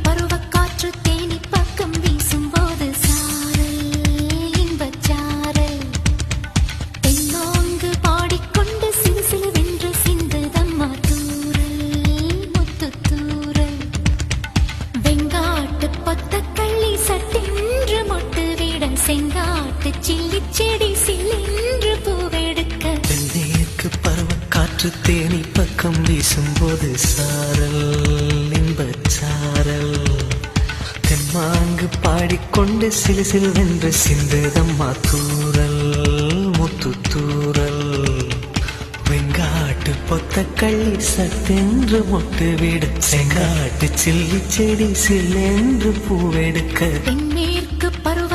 பருவக்காற்று தேனி பக்கம் வீசும்போது சாரல் இன்பச்சாரல் தென்மாங்கு பாடிக்கொண்டு சிறு சிலுவென்று சிந்துதம்மா தூரல் முத்துத்தூரல் வெங்காட்டு பொத்தக்கள்ளி சட்டென்று மொட்டு விட செங்காட்டு சில்லி செடி சில்லென்று பூவெடுக்க தென்மேற்கு பருவக்காற்று தேனி பக்கம் வீசும்போது சாரல் இன்பச்சாரல் தெம்மாங்கு பாடிக்கொண்டு சிலு சிலுவென்று சிந்துதம்மா தூரல் முத்துத்தூரல் வெங்காட்டு பொத்தக்கள்ளி சத்தென்று மொட்டு விட செங்காட்டு சில்லி செடி சில்லென்று பூவெடுக்க தென்மேற்கு பருவ